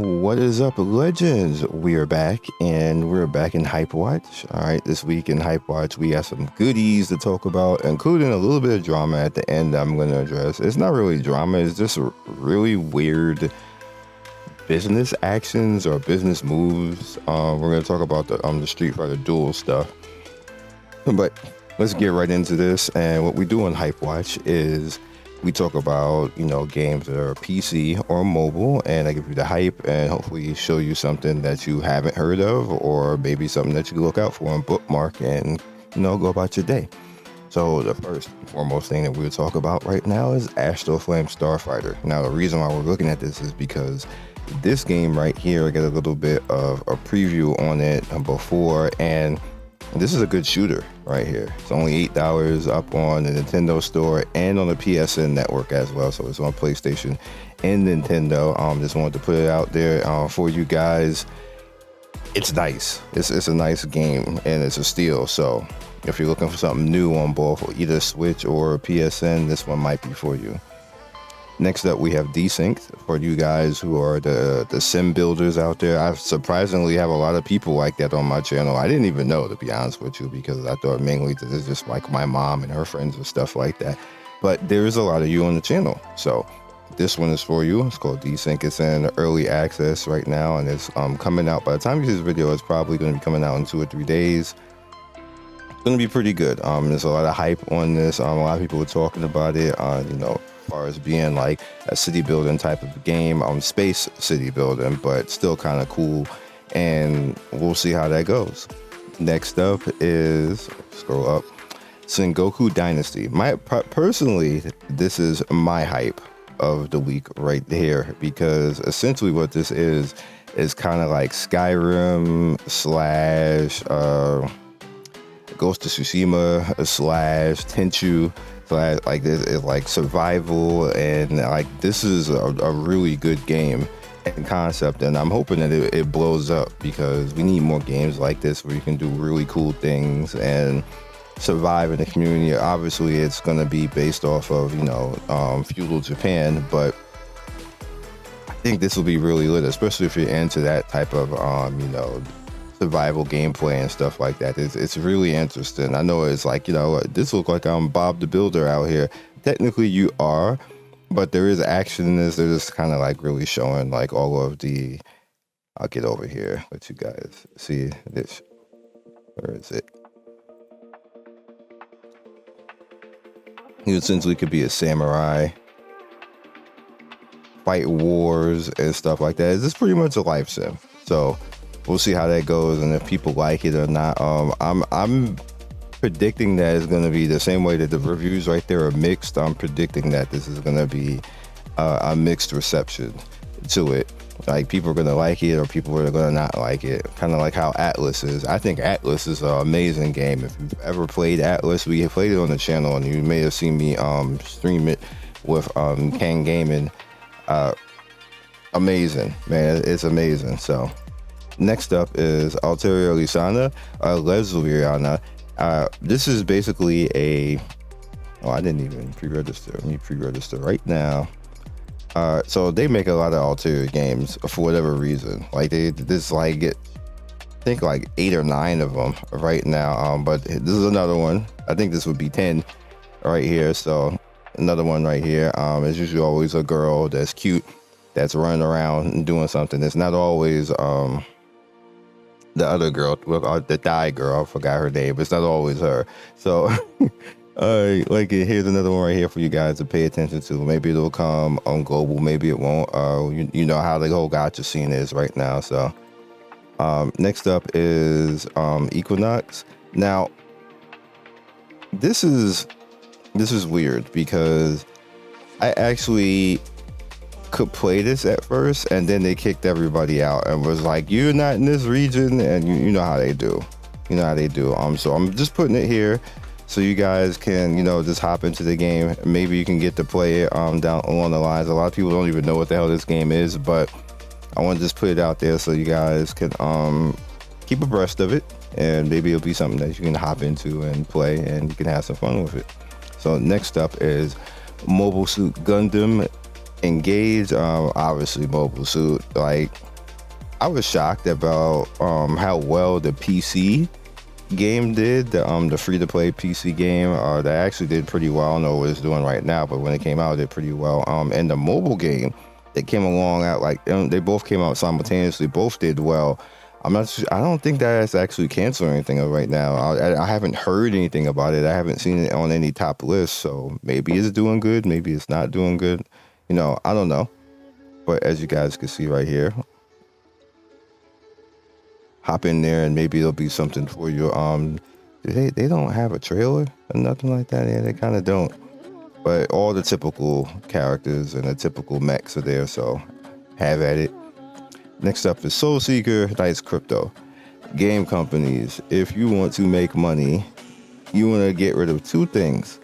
What is up, legends? We are back, and we're back in HypeWatch. All right, this week in HypeWatch, we have some goodies to talk about, including a little bit of drama at the end I'm going to address. It's not really drama, it's just really weird business actions or business moves. We're going to talk about the Street Fighter Duel stuff. But let's get right into this. And what we do on HypeWatch is we talk about, games that are PC or mobile, and I give you the hype and hopefully show you something that you haven't heard of, or maybe something that you can look out for and bookmark and, go about your day. So the first and foremost thing that we'll talk about right now is Astral Flame Starfighter. Now, the reason why we're looking at this is because this game right here, I got a little bit of a preview on it before, and this is a good shooter right here. It's only $8 up on the Nintendo store and on the PSN network as well. So it's on PlayStation and Nintendo. Just wanted to put it out there for you guys. It's nice. It's a nice game, and it's a steal. So if you're looking for something new on both either Switch or PSN, this one might be for you. Next up, we have Desynced for you guys who are the sim builders out there. I surprisingly have a lot of people like that on my channel. I didn't even know, to be honest with you, because I thought mainly this is just like my mom and her friends and stuff like that. But there is a lot of you on the channel. So this one is for you. It's called Desync. It's in early access right now, and it's coming out. By the time you see this video, it's probably going to be coming out in 2 or 3 days. It's going to be pretty good. There's a lot of hype on this. A lot of people were talking about it, as far as being like a city building type of game, space city building, but still kind of cool, and we'll see how that goes. Next up is, scroll up, Sengoku Dynasty. Personally, this is my hype of the week right there, because essentially what this is kind of like Skyrim / Ghost of Tsushima / Tenchu. Like this is like survival, and like this is a really good game and concept, and I'm hoping that it blows up, because we need more games like this where you can do really cool things and survive in the community. Obviously it's going to be based off of feudal Japan, but I think this will be really lit, especially if you're into that type of survival gameplay and stuff like that. It's really interesting. I know it's like, this looks like I'm Bob the Builder out here. Technically you are, but there is action in this. They're just kind of like really showing like all of the, I'll get over here, let you guys see this. Where is it? You essentially could be a samurai, fight wars and stuff like that. It's just pretty much a life sim. So we'll see how that goes, and if people like it or not. I'm predicting that it's going to be the same way that the reviews right there are mixed. I'm predicting that this is going to be a mixed reception to it. Like, people are going to like it, or people are going to not like it. Kind of like how Atlas is. I think Atlas is an amazing game. If you've ever played Atlas, we have played it on the channel, and you may have seen me stream it with Kang Gaming. Amazing, man. It's amazing. So next up is Alteria Lisana. This is basically I didn't even pre-register. Let me pre-register right now. So they make a lot of Alteria games for whatever reason. Like I think like 8 or 9 of them right now. But this is another one. I think this would be 10 right here. So another one right here. It's usually always a girl that's cute, that's running around and doing something. It's not always the other girl, the Thai girl, I forgot her name, but it's not always her. So here's another one right here for you guys to pay attention to. Maybe it'll come on global, maybe it won't. You know how the whole Gacha scene is right now. So next up is Equinox. Now this is weird, because I actually could play this at first, and then they kicked everybody out and was like, you're not in this region, and you know how they do. So I'm just putting it here so you guys can just hop into the game. Maybe you can get to play it down along the lines. A lot of people don't even know what the hell this game is, but I want to just put it out there so you guys can keep abreast of it, and maybe it'll be something that you can hop into and play, and you can have some fun with it. So next up is Mobile Suit Gundam Engaged. Obviously Mobile Suit, like I was shocked about how well the PC game did. The free-to-play PC game that actually did pretty well. I don't know what it's doing right now, but when it came out, it did pretty well. And the mobile game that came along out they both came out simultaneously. Both did well. I don't think that's actually canceled or anything right now. I haven't heard anything about it. I haven't seen it on any top list. So maybe it's doing good. Maybe it's not doing good. I don't know. But as you guys can see right here, hop in there and maybe it'll be something for you. They don't have a trailer or nothing like that. Yeah, they kind of don't. But all the typical characters and the typical mechs are there. So have at it. Next up is Soul Seeker, Dice Crypto. Game companies, if you want to make money, you want to get rid of two things.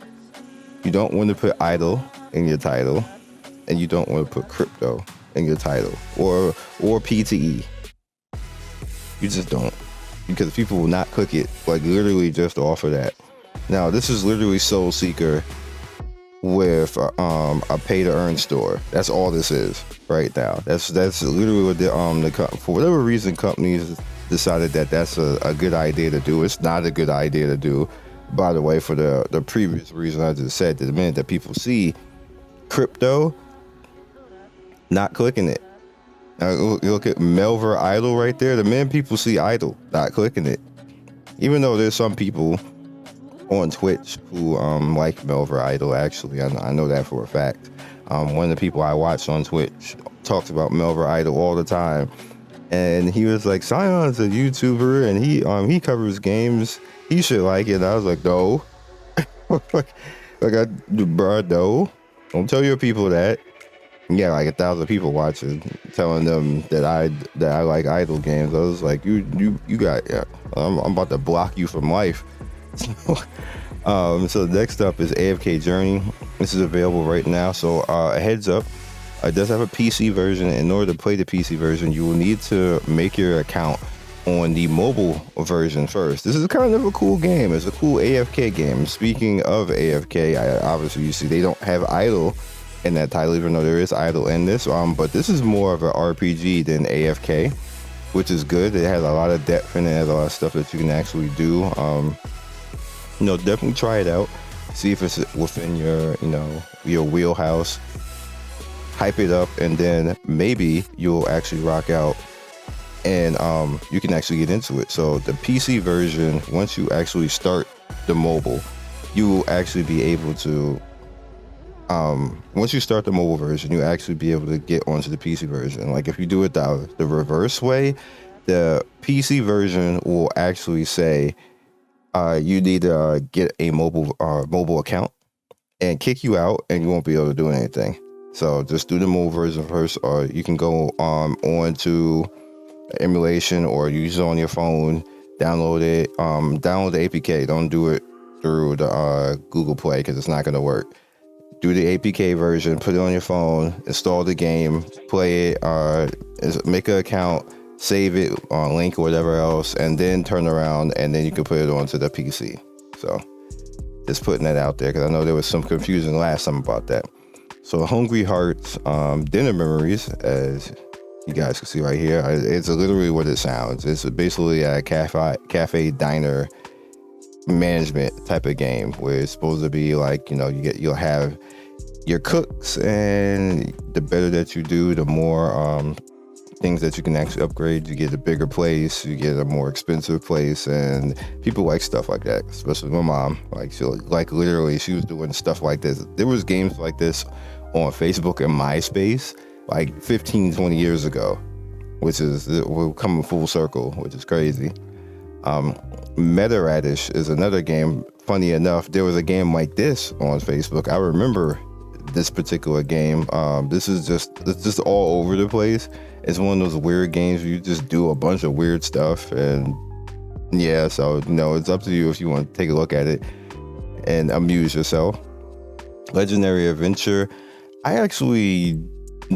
You don't want to put idle in your title, and you don't want to put crypto in your title, or PTE. You just don't, because people will not click it, literally just off of that. Now, this is literally Soul Seeker with a pay-to-earn store. That's all this is right now. That's literally what for whatever reason, companies decided that that's a good idea to do. It's not a good idea to do, by the way, for the previous reason I just said. The minute that people see crypto, not clicking it. Now, you look at Melver Idol right there. The minute people see Idol, not clicking it. Even though there's some people on Twitch who like Melver Idol, actually. I know that for a fact. One of the people I watch on Twitch talks about Melver Idol all the time. And he was like, Scion's a YouTuber and he covers games. He should like it. And I was like, no. No. Don't tell your people that. Yeah, 1,000 people watching, telling them that I like idle games. I was like, you got, yeah, I'm about to block you from life. So next up is AFK Journey. This is available right now. So a heads up, it does have a PC version. In order to play the PC version, you will need to make your account on the mobile version first. This is kind of a cool game. It's a cool AFK game. Speaking of AFK, obviously you see they don't have idle in that title, even though there is idle in this. But this is more of an RPG than AFK, which is good. It has a lot of depth in it. It has a lot of stuff that you can actually do. Definitely try it out. See if it's within your wheelhouse. Hype it up, and then maybe you'll actually rock out, and you can actually get into it. So the PC version, once you actually start the mobile, you will actually be able to. Once you start the mobile version, you actually be able to get onto the PC version. Like if you do it the reverse way, the PC version will actually say you need to get a mobile account and kick you out, and you won't be able to do anything. So just do the mobile version first, or you can go on to emulation or use it on your phone, download it, download the APK. Don't do it through the Google Play because it's not going to work. Do the APK version, put it on your phone, install the game, play it, make an account, save it on link or whatever else, and then turn around and then you can put it onto the PC. So just putting that out there because I know there was some confusion last time about that. So Hungry Hearts Dinner Memories, as you guys can see right here, it's literally what it sounds. It's basically a cafe diner management type of game where it's supposed to be like, you'll have your cooks, and the better that you do, the more things that you can actually upgrade. You get a bigger place, you get a more expensive place, and people like stuff like that, especially my mom. Literally she was doing stuff like this. There was games like this on Facebook and MySpace 15-20 years ago, which is, we're coming full circle, which is crazy. Radish is another game. Funny enough, there was a game like this on Facebook. I remember this particular game. It's just all over the place. It's one of those weird games where you just do a bunch of weird stuff, and yeah, so it's up to you if you want to take a look at it and amuse yourself. Legendary Adventure. I actually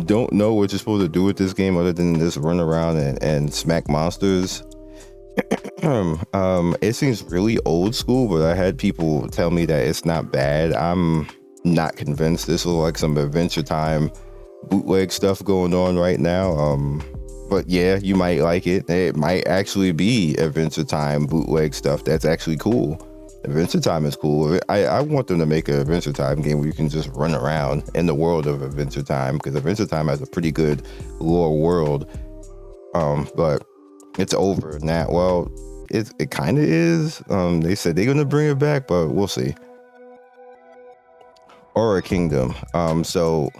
don't know what you're supposed to do with this game other than just run around and smack monsters. It seems really old school, but I had people tell me that it's not bad. I'm not convinced. This looks like some Adventure Time bootleg stuff going on right now. But yeah, you might like it. It might actually be Adventure Time bootleg stuff. That's actually cool. Adventure Time is cool. I want them to make an Adventure Time game where you can just run around in the world of Adventure Time, because Adventure Time has a pretty good lore world. But it's over now. Well, it kind of is. They said they're gonna bring it back, but we'll see. Aura Kingdom. So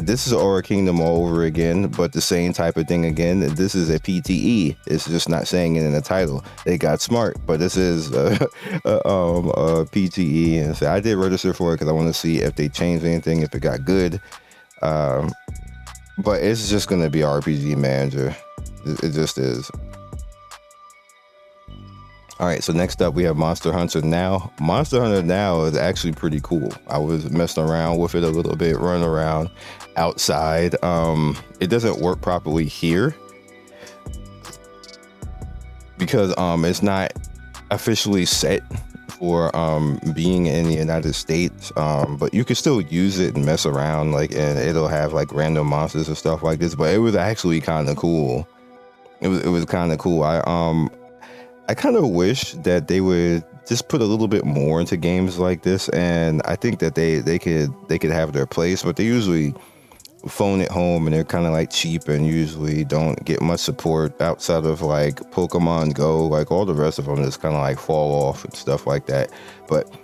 this is Aura Kingdom all over again, but the same type of thing again. This is a PTE. It's just not saying it in the title. They got smart, but this is a PTE. And so I did register for it because I want to see if they changed anything, if it got good. But it's just going to be RPG Manager. It just is. All right, so next up we have Monster Hunter Now. Monster Hunter Now is actually pretty cool. I was messing around with it a little bit, running around outside. It doesn't work properly here because it's not officially set for being in the United States, but you can still use it and mess around, like, and it'll have like random monsters and stuff like this. But it was actually kind of cool. It was kind of cool. I kind of wish that they would just put a little bit more into games like this, and I think that they could have their place, but they usually phone it home, and they're kind of like cheap and usually don't get much support outside of like Pokemon Go. Like all the rest of them just kind of like fall off and stuff like that. But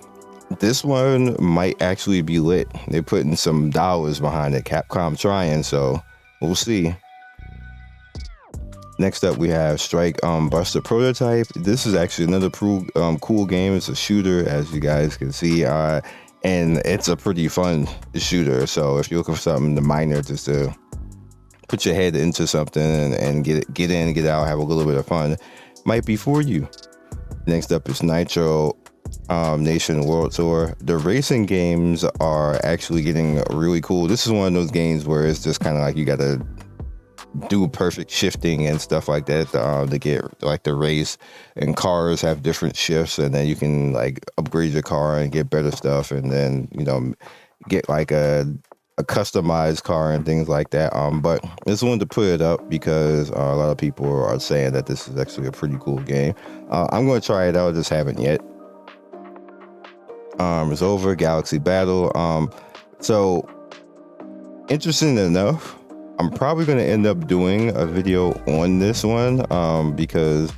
this one might actually be lit. They're putting some dollars behind it. Capcom trying, so we'll see. Next up, we have Strike Buster Prototype. This is actually another cool game. It's a shooter, as you guys can see, and it's a pretty fun shooter. So if you're looking for something minor, just to put your head into something and get in, get out, have a little bit of fun, might be for you. Next up is Nitro Nation World Tour. The racing games are actually getting really cool. This is one of those games where it's just kind of like you got to do perfect shifting and stuff like that to get like the race, and cars have different shifts, and then you can like upgrade your car and get better stuff, and then get like a customized car and things like that. But I just wanted to put it up because a lot of people are saying that this is actually a pretty cool game. I'm going to try it out, I just haven't yet. It's over. Galaxy Battle. So interesting enough, I'm probably going to end up doing a video on this one because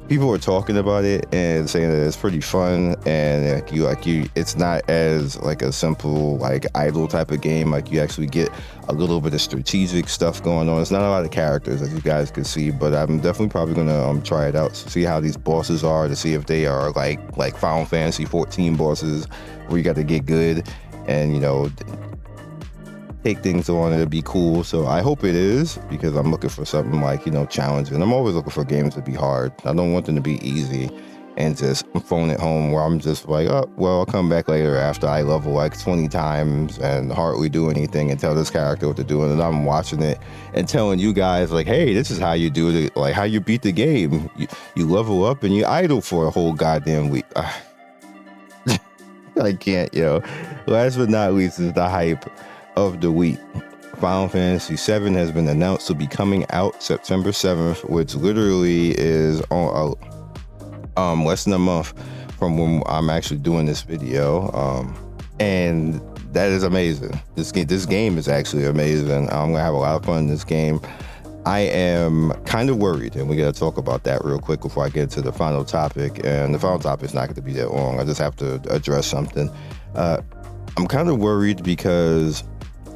people were talking about it and saying that it's pretty fun, and it's not as like a simple like idle type of game. Like you actually get a little bit of strategic stuff going on. It's not a lot of characters, as you guys can see, but I'm definitely probably gonna try it out to see how these bosses are, to see if they are like Final Fantasy 14 bosses where you got to get good and take things on. It'll be cool. So I hope it is, because I'm looking for something like challenging. I'm always looking for games to be hard. I don't want them to be easy and just phone it home where I'm just like, oh well, I'll come back later after I level like 20 times and hardly do anything and tell this character what to do, and I'm watching it and telling you guys like, hey, this is how you do it, like how you beat the game. You level up and you idle for a whole goddamn week. I can't. Last but not least is the hype of the week. Final Fantasy VII has been announced to be coming out September 7th, which literally is on less than a month from when I'm actually doing this video, and that is amazing. This game is actually amazing. I'm gonna have a lot of fun in this game. I am kind of worried, and we gotta talk about that real quick before I get to the final topic. And the final topic is not gonna be that long. I just have to address something. I'm kind of worried because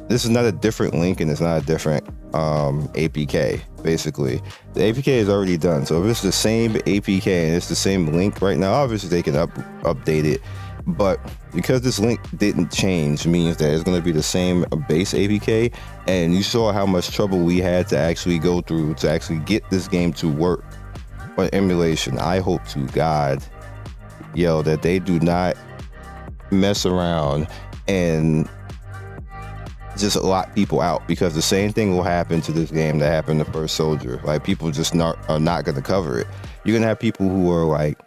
this is not a different link, and it's not a different APK. Basically, the APK is already done. So if it's the same APK and it's the same link right now, obviously they can update it. But because this link didn't change, means that it's going to be the same base APK. And you saw how much trouble we had to actually go through to actually get this game to work on emulation. I hope to God, that they do not mess around and just lock people out, because the same thing will happen to this game that happened to First Soldier. Like, people just are not going to cover it. You're going to have people who are like,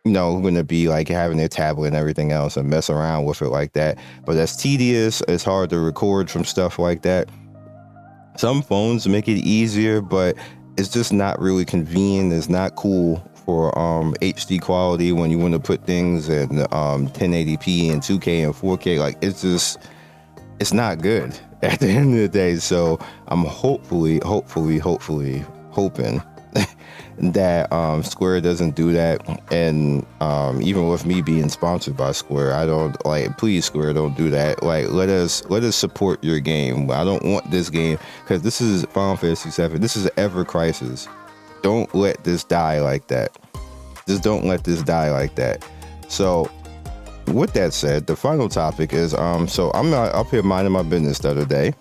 going to be like having their tablet and everything else and mess around with it like that. But that's tedious. It's hard to record from stuff like that. Some phones make it easier, but it's just not really convenient. It's not cool for HD quality when you want to put things in 1080p and 2K and 4K. Like, it's not good at the end of the day. So I'm hoping that Square doesn't do that. And even with me being sponsored by Square, I don't please Square, don't do that. Like, let us support your game. I don't want this game, because this is Final Fantasy VII. This is Ever Crisis. Don't let this die like that. Just don't let this die like that. So with that said, the final topic is so I'm not up here minding my business the other day,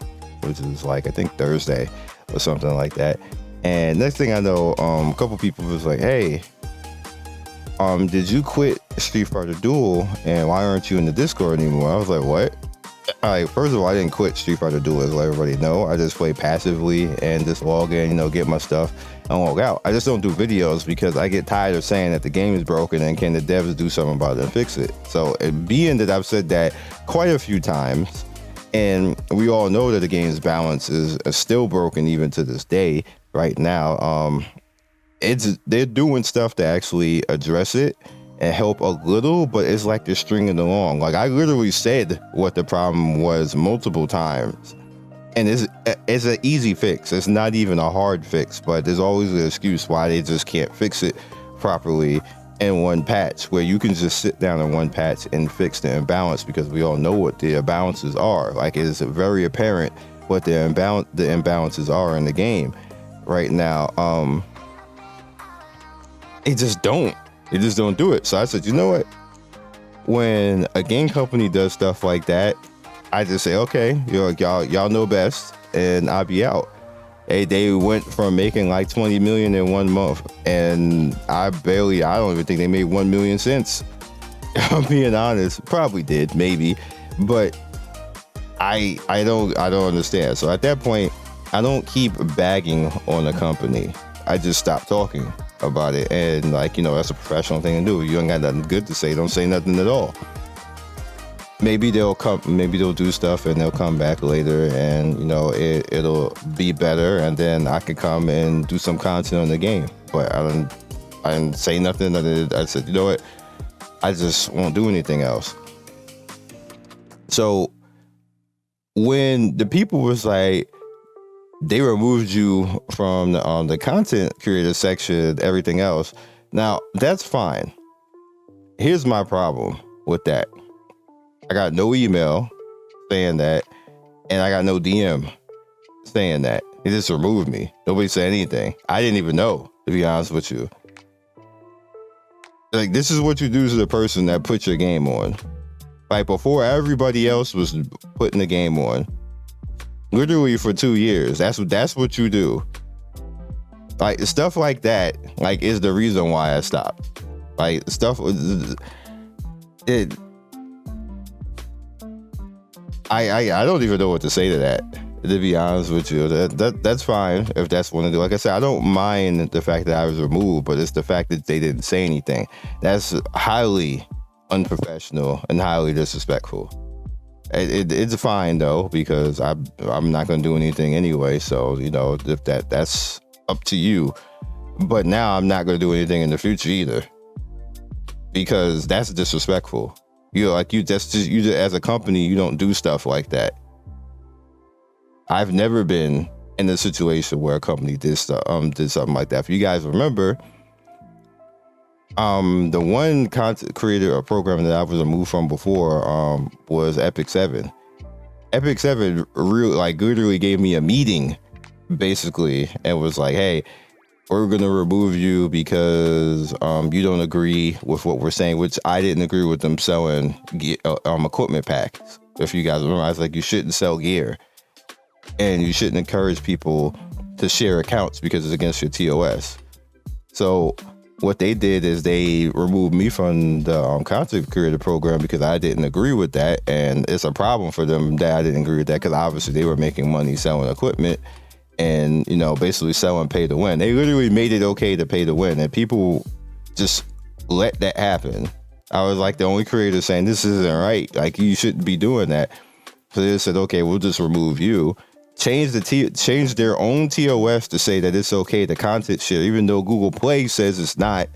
which is I think Thursday or something like that. And next thing I know, a couple people was like, "Hey, did you quit Street Fighter Duel? And why aren't you in the Discord anymore?" I was like, "What?" First of all, I didn't quit Street Fighter Duel, as everybody know. I just play passively and just log in, get my stuff and log out. I just don't do videos because I get tired of saying that the game is broken and can the devs do something about it and fix it. So being that I've said that quite a few times, and we all know that the game's balance is still broken even to this day. Right now, they're doing stuff to actually address it and help a little, but it's like they're stringing along. Like, I literally said what the problem was multiple times, and it's an easy fix. It's not even a hard fix, but there's always an excuse why they just can't fix it properly in one patch, where you can just sit down in one patch and fix the imbalance, because we all know what the imbalances are. Like, it is very apparent what the imbalances are in the game right now. They just don't do it. So I said, you know what? When a game company does stuff like that, I just say, okay, y'all know best, and I'll be out. They went from making like 20 million in 1 month, and I don't even think they made 1 million cents. I'm being honest, probably did, maybe, but I don't understand. So at that point, I don't keep bagging on the company. I just stop talking about it, and that's a professional thing to do. You ain't got nothing good to say, don't say nothing at all. Maybe they'll do stuff and they'll come back later, and it'll be better, and then I can come and do some content on the game. But I didn't say nothing. I said, you know what, I just won't do anything else. So when the people was like, they removed you from the content creator section, everything else. Now, that's fine. Here's my problem with that. I got no email saying that, and I got no DM saying that. It just removed me. Nobody said anything. I didn't even know, to be honest with you. Like, this is what you do to the person that put your game on. Like, before everybody else was putting the game on, literally for 2 years. That's what you do. Like, stuff like that, is the reason why I stopped. Like, stuff it. I don't even know what to say to that, to be honest with you. That's fine if that's what to do. Like I said, I don't mind the fact that I was removed, but it's the fact that they didn't say anything. That's highly unprofessional and highly disrespectful. It's fine though, because I'm not going to do anything anyway. So if that's up to you. But now I'm not going to do anything in the future either, because that's disrespectful. You as a company, you don't do stuff like that. I've never been in a situation where a company did something like that. If you guys remember, the one content creator or program that I was removed from before was Epic 7. Epic 7 literally gave me a meeting, basically, and was like, hey, we're going to remove you because you don't agree with what we're saying, which I didn't agree with them selling equipment packs. If you guys remember, I was like, you shouldn't sell gear, and you shouldn't encourage people to share accounts because it's against your TOS. So what they did is they removed me from the content creator program because I didn't agree with that, and it's a problem for them that I didn't agree with that, because obviously they were making money selling equipment. And, basically selling pay to win. They literally made it okay to pay to win, and people just let that happen. I was like the only creator saying, this isn't right. Like, you shouldn't be doing that. So they said, okay, we'll just remove you change their own TOS to say that it's okay to content share, even though Google Play says it's not.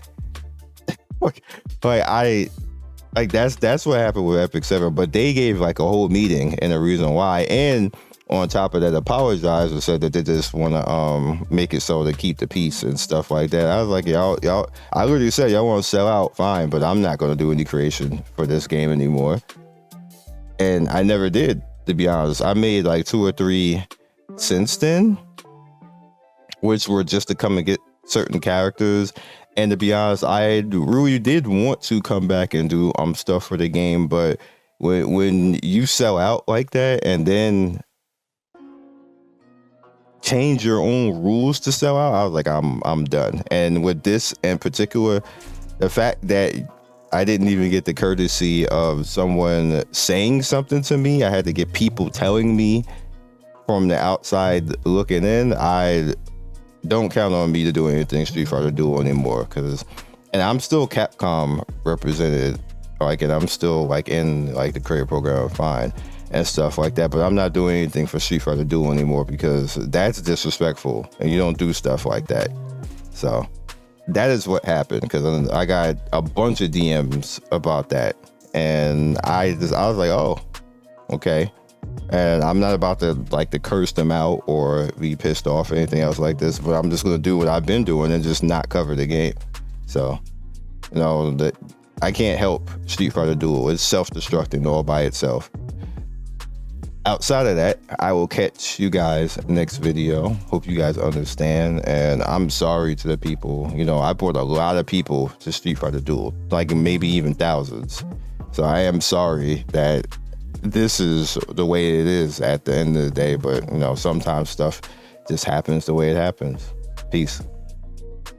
That's what happened with Epic 7, but they gave like a whole meeting and a reason why, and on top of that, apologized and said that they just want to make it so to keep the peace and stuff like that. I was like, y'all, I literally said y'all want to sell out, fine, but I'm not going to do any creation for this game anymore. And I never did, to be honest. I made like 2 or 3 since then, which were just to come and get certain characters. And to be honest, I really did want to come back and do stuff for the game, but when you sell out like that and then change your own rules to sell out, I was like, I'm done. And with this in particular, the fact that I didn't even get the courtesy of someone saying something to me, I had to get people telling me from the outside looking in. I don't count on me to do anything Street Fighter Duel anymore, and I'm still Capcom represented, like, and I'm still like in like the creator program, fine, and stuff like that, but I'm not doing anything for Street Fighter Duel anymore because that's disrespectful and you don't do stuff like that. So that is what happened, because I got a bunch of DMs about that, and I was like, oh, okay. And I'm not about to curse them out or be pissed off or anything else like this, but I'm just going to do what I've been doing and just not cover the game. So, that I can't help Street Fighter Duel. It's self-destructing all by itself. Outside of that, I will catch you guys next video. Hope you guys understand. And I'm sorry to the people. I brought a lot of people to Street Fighter Duel, like maybe even thousands. So I am sorry that this is the way it is at the end of the day, but sometimes stuff just happens the way it happens. Peace.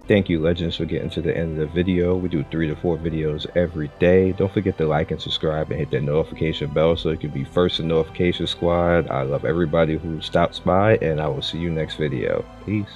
Thank you, Legends, for getting to the end of the video. We do 3 to 4 videos every day. Don't forget to like and subscribe and hit that notification bell so you can be first in notification squad. I love everybody who stops by, and I will see you next video. Peace.